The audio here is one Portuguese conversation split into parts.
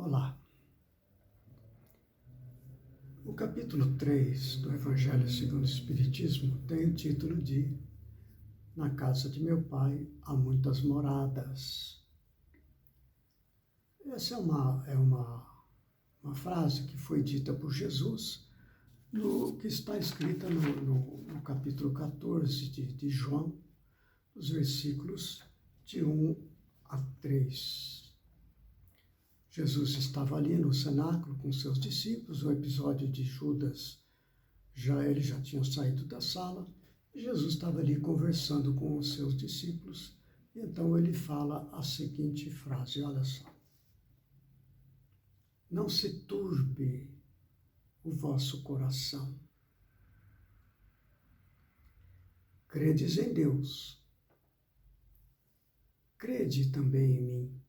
Olá. O capítulo 3 do Evangelho segundo o Espiritismo tem o título de Na casa de meu pai há muitas moradas. Essa é uma frase que foi dita por Jesus, que está escrita no capítulo 14 de João, os versículos de 1 a 3. Jesus estava ali no cenáculo com seus discípulos, o episódio de Judas, ele já tinha saído da sala, e Jesus estava ali conversando com os seus discípulos, e então ele fala a seguinte frase, olha só. Não se turbe o vosso coração. Credes em Deus. Crede também em mim.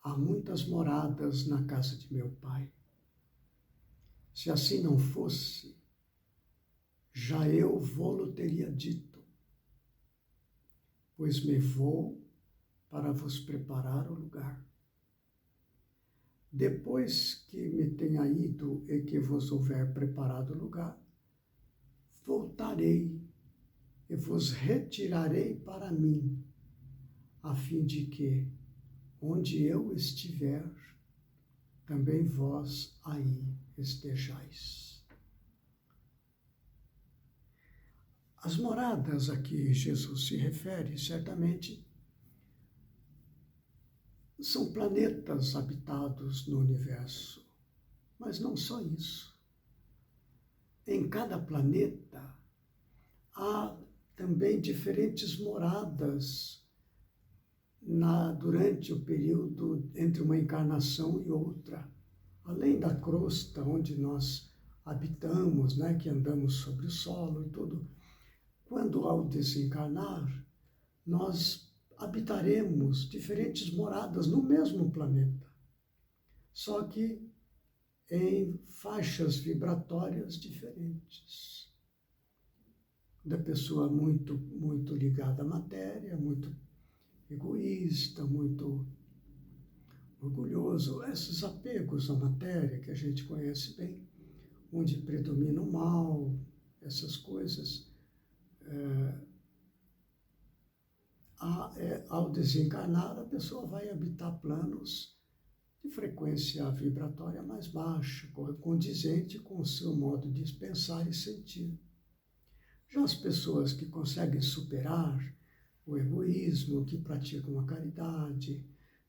Há muitas moradas na casa de meu pai. Se assim não fosse, já eu vô-lo teria dito, pois me vou para vos preparar o lugar. Depois que me tenha ido e que vos houver preparado o lugar, voltarei e vos retirarei para mim, a fim de que, onde eu estiver, também vós aí estejais. As moradas a que Jesus se refere, certamente, são planetas habitados no universo, mas não só isso. Em cada planeta há também diferentes moradas durante o período entre uma encarnação e outra. Além da crosta onde nós habitamos, que andamos sobre o solo e tudo, quando ao desencarnar, nós habitaremos diferentes moradas no mesmo planeta, só que em faixas vibratórias diferentes. Da pessoa muito, muito ligada à matéria, muito egoísta, muito orgulhoso, esses apegos à matéria que a gente conhece bem, onde predomina o mal, essas coisas, ao desencarnar, a pessoa vai habitar planos de frequência vibratória mais baixa, condizente com o seu modo de pensar e sentir. Já as pessoas que conseguem superar o egoísmo, que praticam a caridade,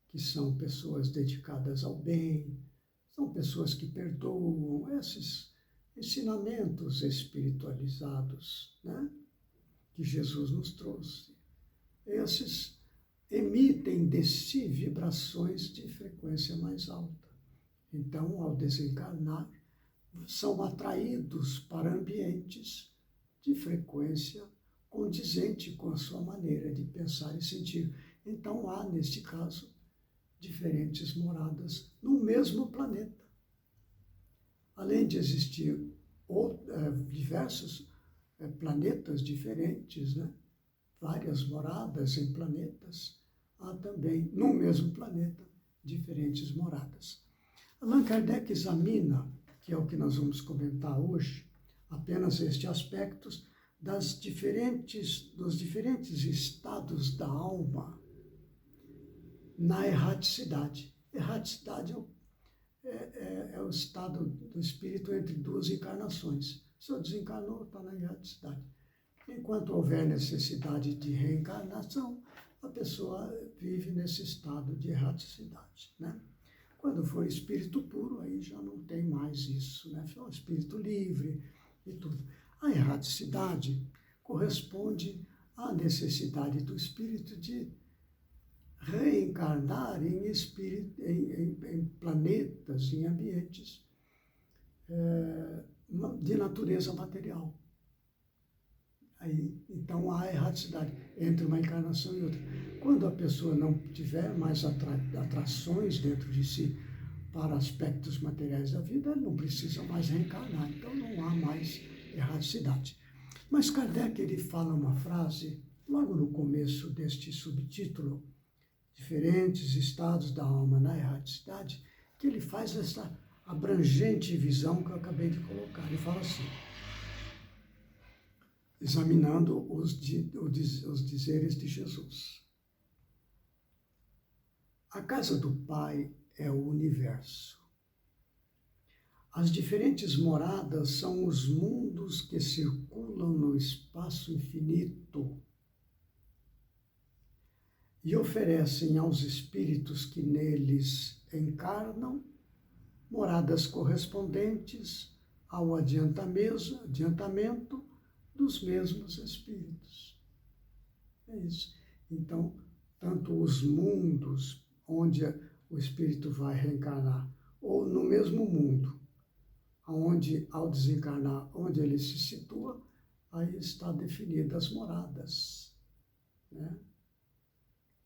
que são pessoas dedicadas ao bem, são pessoas que perdoam, esses ensinamentos espiritualizados, que Jesus nos trouxe. Esses emitem de si vibrações de frequência mais alta. Então, ao desencarnar, são atraídos para ambientes de frequência condizente com a sua maneira de pensar e sentir. Então, há, neste caso, diferentes moradas no mesmo planeta. Além de existir diversos planetas diferentes, várias moradas em planetas, há também, no mesmo planeta, diferentes moradas. Allan Kardec examina, que é o que nós vamos comentar hoje, apenas estes aspectos dos diferentes estados da alma na erraticidade. Erraticidade é o estado do espírito entre duas encarnações. Se eu desencarnou, está na erraticidade. Enquanto houver necessidade de reencarnação, a pessoa vive nesse estado de erraticidade, Quando for espírito puro, aí já não tem mais isso, É um espírito livre e tudo. A erraticidade corresponde à necessidade do espírito de reencarnar em planetas, em ambientes de natureza material. Então há erraticidade entre uma encarnação e outra. Quando a pessoa não tiver mais atrações dentro de si para aspectos materiais da vida, ela não precisa mais reencarnar. Então não há mais erraticidade. Mas Kardec ele fala uma frase, logo no começo deste subtítulo, diferentes estados da alma na erraticidade, que ele faz essa abrangente visão que eu acabei de colocar. Ele fala assim, examinando os dizeres de Jesus. A casa do Pai é o universo. As diferentes moradas são os mundos que circulam no espaço infinito e oferecem aos espíritos que neles encarnam moradas correspondentes ao adiantamento dos mesmos espíritos. É isso. Então, tanto os mundos onde o espírito vai reencarnar, ou no mesmo mundo, onde, ao desencarnar, onde ele se situa, aí está definidas as moradas, né?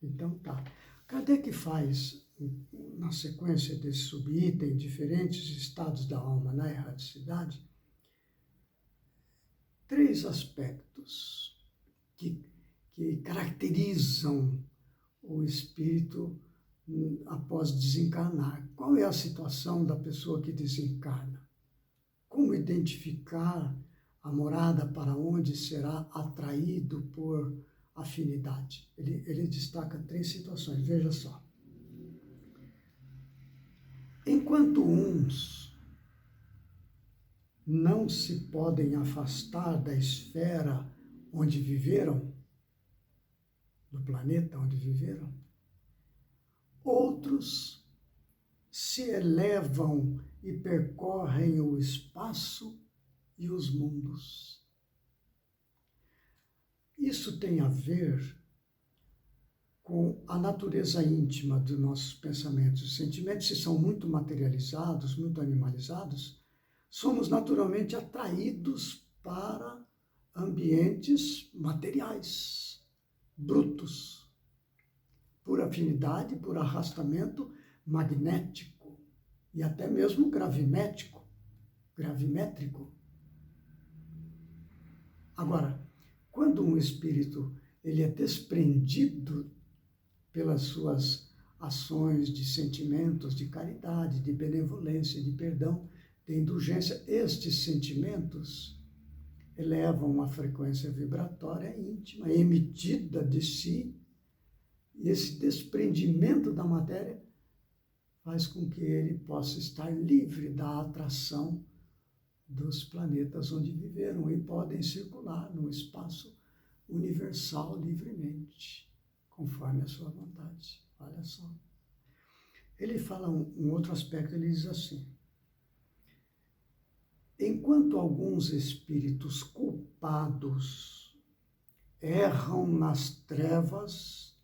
Então, tá. Kardec faz, na sequência desse subitem, diferentes estados da alma na erraticidade, 3 aspectos que caracterizam o espírito após desencarnar. Qual é a situação da pessoa que desencarna? Como identificar a morada para onde será atraído por afinidade? Ele destaca 3 situações, veja só. Enquanto uns não se podem afastar da esfera onde viveram, do planeta onde viveram, outros se elevam e percorrem o espaço e os mundos. Isso tem a ver com a natureza íntima dos nossos pensamentos. Os sentimentos, se são muito materializados, muito animalizados, somos naturalmente atraídos para ambientes materiais, brutos, por afinidade, por arrastamento magnético e até mesmo gravimétrico. Agora, quando um espírito ele é desprendido pelas suas ações de sentimentos, de caridade, de benevolência, de perdão, de indulgência, estes sentimentos elevam uma frequência vibratória íntima, emitida de si, e esse desprendimento da matéria faz com que ele possa estar livre da atração dos planetas onde viveram e podem circular no espaço universal livremente, conforme a sua vontade. Olha só. Ele fala um outro aspecto, ele diz assim: enquanto alguns espíritos culpados erram nas trevas,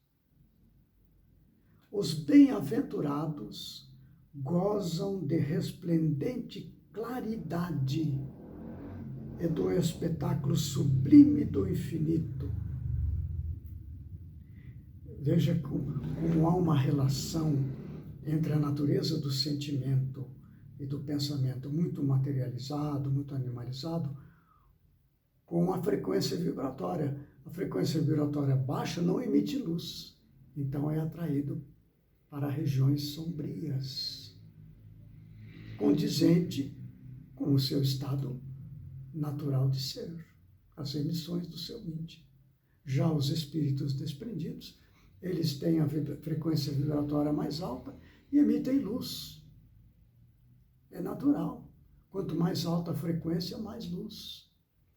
os bem-aventurados gozam de resplendente claridade e do espetáculo sublime do infinito. Veja como há uma relação entre a natureza do sentimento e do pensamento muito materializado, muito animalizado, com a frequência vibratória. A frequência vibratória baixa não emite luz, então é atraído para regiões sombrias, condizente com o seu estado natural de ser, as emissões do seu íntimo. Já os espíritos desprendidos, eles têm a frequência vibratória mais alta e emitem luz. É natural. Quanto mais alta a frequência, mais luz.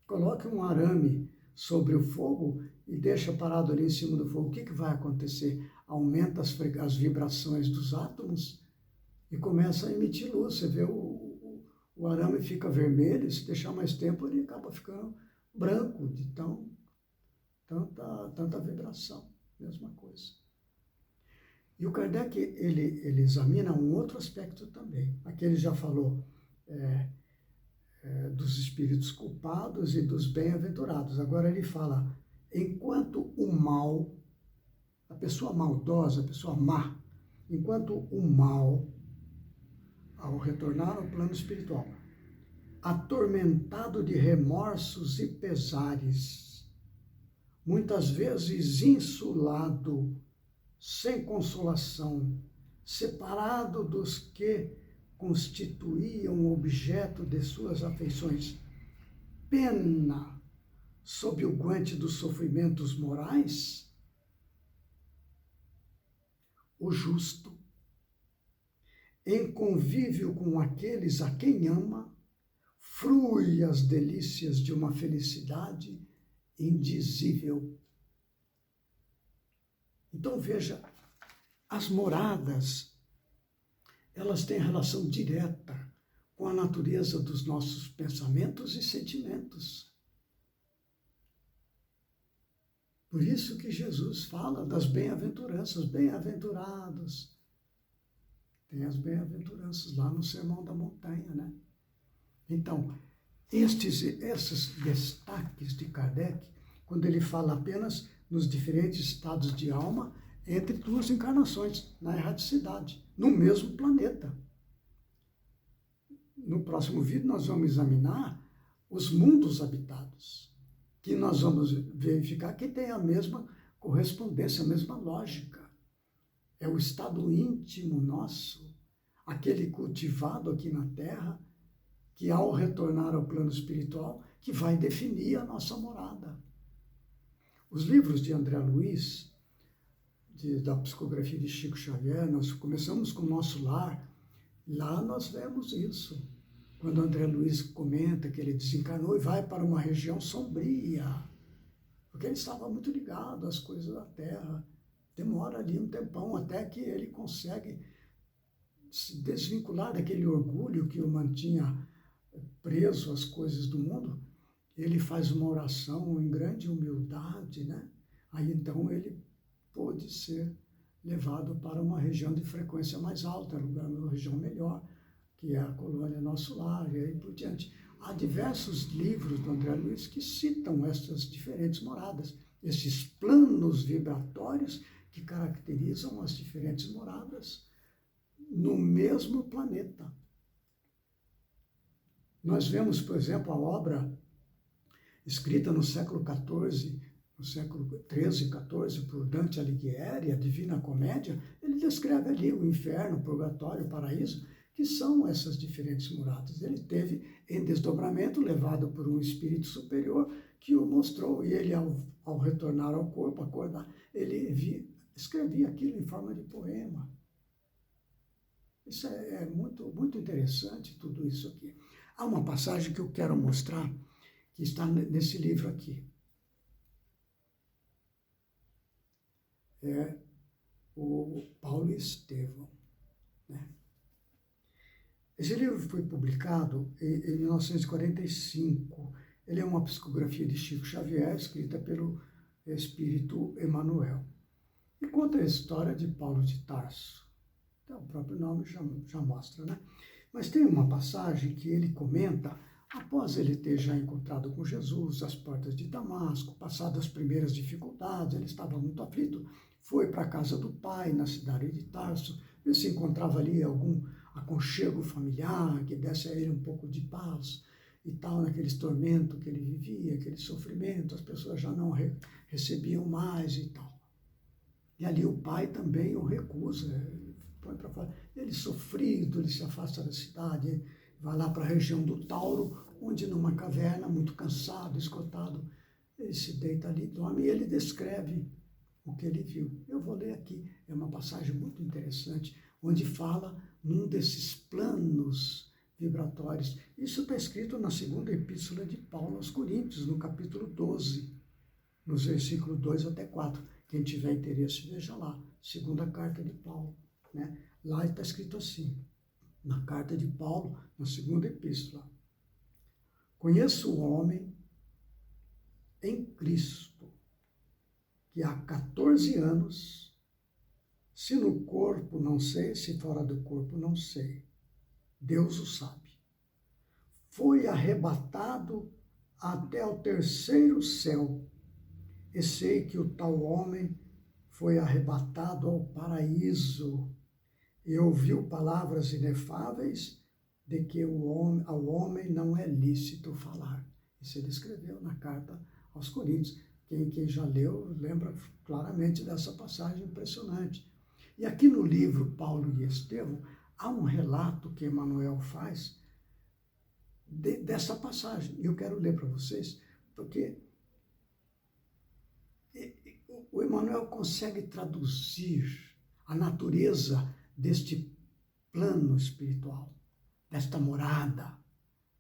Coloque um arame sobre o fogo e deixa parado ali em cima do fogo. O que vai acontecer? Aumenta as vibrações dos átomos e começa a emitir luz. Você vê o arame fica vermelho, se deixar mais tempo ele acaba ficando branco de tanta vibração. Mesma coisa. E o Kardec, ele examina um outro aspecto também. Aqui ele já falou dos espíritos culpados e dos bem-aventurados. Agora ele fala, enquanto o mal, a pessoa maldosa, a pessoa má, enquanto o mal, ao retornar ao plano espiritual, atormentado de remorsos e pesares, muitas vezes insulado, sem consolação, separado dos que constituíam o objeto de suas afeições, pena sob o guante dos sofrimentos morais? O justo, em convívio com aqueles a quem ama, frui as delícias de uma felicidade indizível. Então veja, as moradas, elas têm relação direta com a natureza dos nossos pensamentos e sentimentos. Por isso que Jesus fala das bem-aventuranças, bem-aventurados. Tem as bem-aventuranças lá no Sermão da Montanha, né? Então, esses destaques de Kardec, quando ele fala apenas nos diferentes estados de alma, entre duas encarnações, na erraticidade, no mesmo planeta. No próximo vídeo nós vamos examinar os mundos habitados, que nós vamos verificar que tem a mesma correspondência, a mesma lógica. É o estado íntimo nosso, aquele cultivado aqui na Terra, que ao retornar ao plano espiritual, que vai definir a nossa morada. Os livros de André Luiz, da psicografia de Chico Xavier, nós começamos com o Nosso Lar, lá nós vemos isso. Quando André Luiz comenta que ele desencarnou e vai para uma região sombria, porque ele estava muito ligado às coisas da Terra. Demora ali um tempão até que ele consegue se desvincular daquele orgulho que o mantinha preso às coisas do mundo. Ele faz uma oração em grande humildade, né? Aí então ele pôde ser levado para uma região de frequência mais alta, uma região melhor, que é a colônia Nosso Lar, e aí por diante. Há diversos livros do André Luiz que citam essas diferentes moradas, esses planos vibratórios que caracterizam as diferentes moradas no mesmo planeta. Nós vemos, por exemplo, a obra escrita no século XIV, no século XIII e XIV, por Dante Alighieri, a Divina Comédia. Ele descreve ali o inferno, o purgatório, o paraíso, que são essas diferentes moradas. Ele teve em desdobramento, levado por um espírito superior, que o mostrou, e ele, ao retornar ao corpo, acordar, ele escrevia aquilo em forma de poema. Isso é muito, muito interessante, tudo isso aqui. Há uma passagem que eu quero mostrar, que está nesse livro aqui. É o Paulo e Estevão, né? Esse livro foi publicado em 1945. Ele é uma psicografia de Chico Xavier, escrita pelo Espírito Emmanuel. E conta a história de Paulo de Tarso. Então, o próprio nome já mostra, né? Mas tem uma passagem que ele comenta, após ele ter já encontrado com Jesus, às portas de Damasco, passado as primeiras dificuldades, ele estava muito aflito, foi para a casa do pai, na cidade de Tarso, ele se encontrava ali algum aconchego familiar, que desse a ele um pouco de paz e tal, naqueles tormentos que ele vivia, aquele sofrimento, as pessoas já não recebiam mais e tal. E ali o pai também o recusa, põe para fora. Ele sofrido, ele se afasta da cidade, vai lá para a região do Tauro, onde numa caverna, muito cansado, esgotado, ele se deita ali, dorme, e ele descreve o que ele viu. Eu vou ler aqui, é uma passagem muito interessante, onde fala num desses planos vibratórios. Isso está escrito na segunda epístola de Paulo aos Coríntios, no capítulo 12, nos versículos 2 até 4. Quem tiver interesse, veja lá, segunda carta de Paulo, né? Lá está escrito assim, na carta de Paulo, na segunda epístola: conheço o homem em Cristo, que há 14 anos, se no corpo não sei, se fora do corpo não sei, Deus o sabe, foi arrebatado até o terceiro céu, e sei que o tal homem foi arrebatado ao paraíso, e ouviu palavras inefáveis de que ao homem não é lícito falar. Isso ele escreveu na carta aos Coríntios. Quem já leu lembra claramente dessa passagem impressionante. E aqui no livro Paulo e Estevão, há um relato que Emmanuel faz dessa passagem. E eu quero ler para vocês, porque o Emmanuel consegue traduzir a natureza deste plano espiritual, desta morada,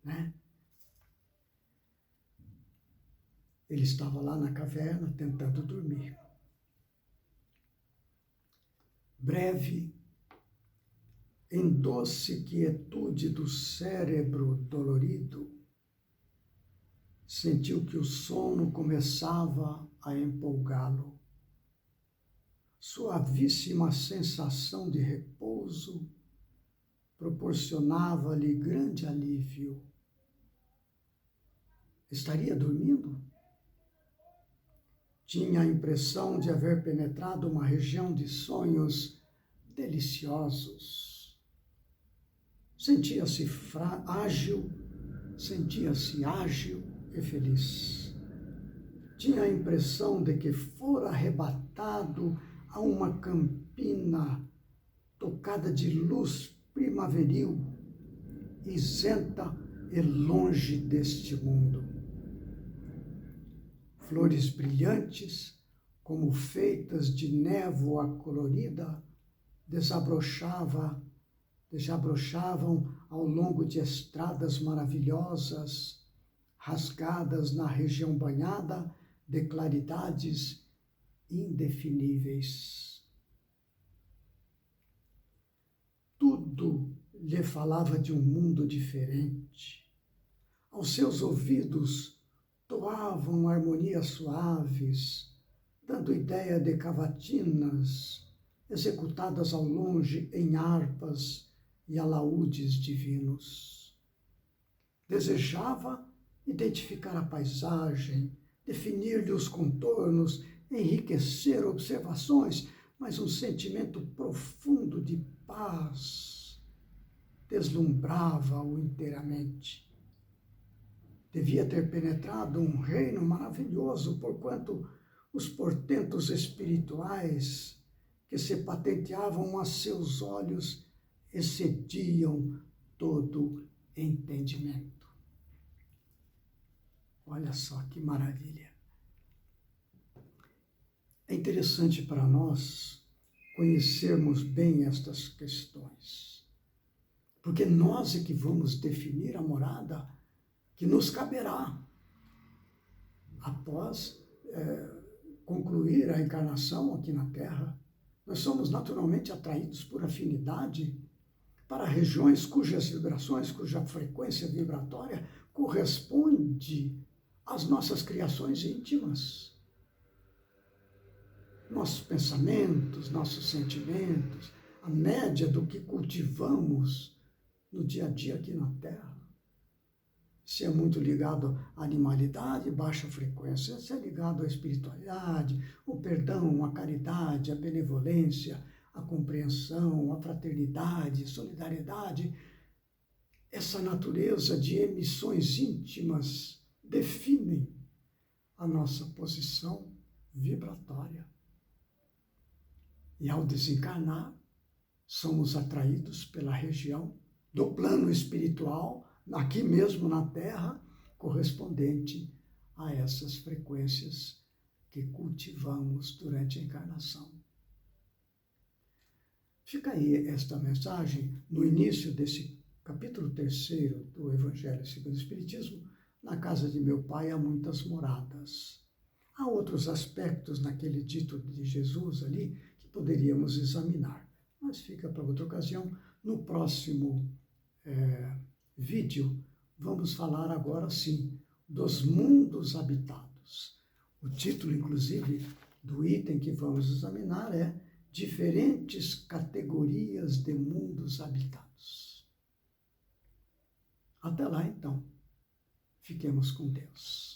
né? Ele estava lá na caverna tentando dormir. Breve, em doce quietude do cérebro dolorido, sentiu que o sono começava a empolgá-lo. Suavíssima sensação de repouso proporcionava-lhe grande alívio. Estaria dormindo? Tinha a impressão de haver penetrado uma região de sonhos deliciosos. Sentia-se ágil e feliz. Tinha a impressão de que fora arrebatado a uma campina tocada de luz primaveril, isenta e longe deste mundo. Flores brilhantes, como feitas de névoa colorida, desabrochavam ao longo de estradas maravilhosas, rasgadas na região banhada de claridades indefiníveis. Tudo lhe falava de um mundo diferente. Aos seus ouvidos toavam harmonias suaves, dando ideia de cavatinas executadas ao longe em harpas e alaúdes divinos. Desejava identificar a paisagem, definir-lhe os contornos, enriquecer observações, mas um sentimento profundo de paz deslumbrava-o inteiramente. Devia ter penetrado um reino maravilhoso, porquanto os portentos espirituais que se patenteavam a seus olhos excediam todo entendimento. Olha só que maravilha. É interessante para nós conhecermos bem estas questões, porque nós é que vamos definir a morada que nos caberá após concluir a encarnação aqui na Terra. Nós somos naturalmente atraídos por afinidade para regiões cujas vibrações, cuja frequência vibratória corresponde às nossas criações íntimas. Nossos pensamentos, nossos sentimentos, a média do que cultivamos no dia a dia aqui na Terra. Se é muito ligado à animalidade, baixa frequência. Se é ligado à espiritualidade, o perdão, a caridade, a benevolência, a compreensão, a fraternidade, a solidariedade, essa natureza de emissões íntimas definem a nossa posição vibratória. E ao desencarnar, somos atraídos pela região do plano espiritual, aqui mesmo na Terra, correspondente a essas frequências que cultivamos durante a encarnação. Fica aí esta mensagem no início desse capítulo 3º do Evangelho segundo o Espiritismo. Na casa de meu Pai há muitas moradas. Há outros aspectos naquele dito de Jesus ali que poderíamos examinar, mas fica para outra ocasião. No próximo vídeo, vamos falar agora sim dos mundos habitados. O título, inclusive, do item que vamos examinar é Diferentes categorias de mundos habitados. Até lá, então. Fiquemos com Deus.